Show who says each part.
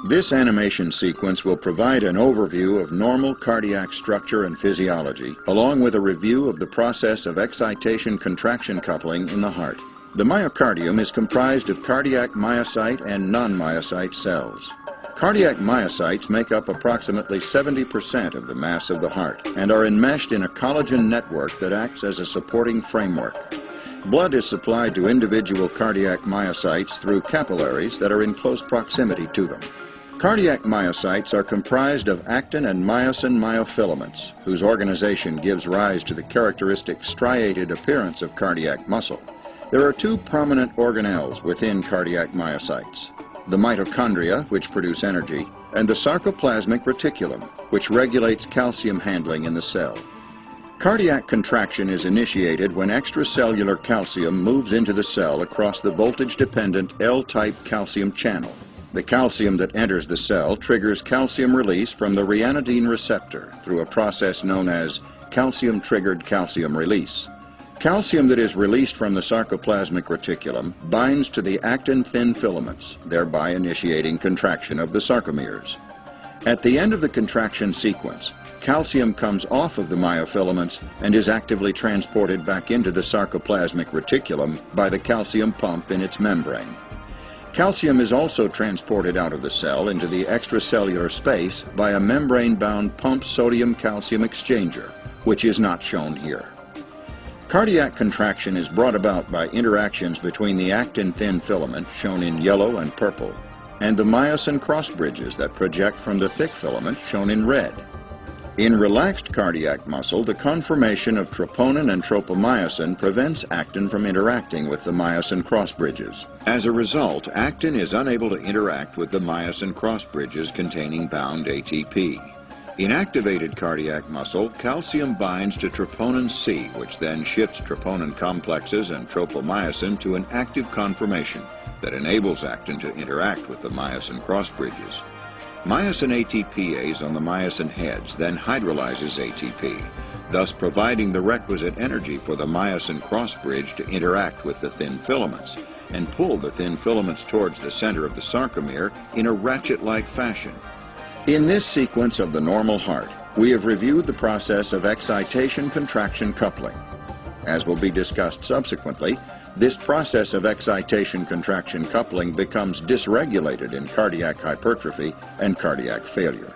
Speaker 1: This animation sequence will provide an overview of normal cardiac structure and physiology, along with a review of the process of excitation-contraction coupling in the heart. The myocardium is comprised of cardiac myocyte and non-myocyte cells. Cardiac myocytes make up approximately 70% of the mass of the heart and are enmeshed in a collagen network that acts as a supporting framework. Blood is supplied to individual cardiac myocytes through capillaries that are in close proximity to them. Cardiac myocytes are comprised of actin and myosin myofilaments, whose organization gives rise to the characteristic striated appearance of cardiac muscle. There are two prominent organelles within cardiac myocytes: the mitochondria, which produce energy, and the sarcoplasmic reticulum, which regulates calcium handling in the cell. Cardiac contraction is initiated when extracellular calcium moves into the cell across the voltage-dependent L-type calcium channel. The calcium that enters the cell triggers calcium release from the ryanodine receptor through a process known as calcium-triggered calcium release. Calcium that is released from the sarcoplasmic reticulum binds to the actin-thin filaments, thereby initiating contraction of the sarcomeres. At the end of the contraction sequence, calcium comes off of the myofilaments and is actively transported back into the sarcoplasmic reticulum by the calcium pump in its membrane. Calcium is also transported out of the cell into the extracellular space by a membrane-bound pump sodium-calcium exchanger, which is not shown here. Cardiac contraction is brought about by interactions between the actin-thin filament, shown in yellow and purple, and the myosin cross-bridges that project from the thick filament, shown in red. In relaxed cardiac muscle, the conformation of troponin and tropomyosin prevents actin from interacting with the myosin cross-bridges. As a result, actin is unable to interact with the myosin cross-bridges containing bound ATP. In activated cardiac muscle, calcium binds to troponin C, which then shifts troponin complexes and tropomyosin to an active conformation that enables actin to interact with the myosin cross-bridges. Myosin ATPase on the myosin heads then hydrolyzes ATP, thus providing the requisite energy for the myosin cross-bridge to interact with the thin filaments and pull the thin filaments towards the center of the sarcomere in a ratchet-like fashion. In this sequence of the normal heart, we have reviewed the process of excitation-contraction coupling. As will be discussed subsequently, this process of excitation-contraction coupling becomes dysregulated in cardiac hypertrophy and cardiac failure.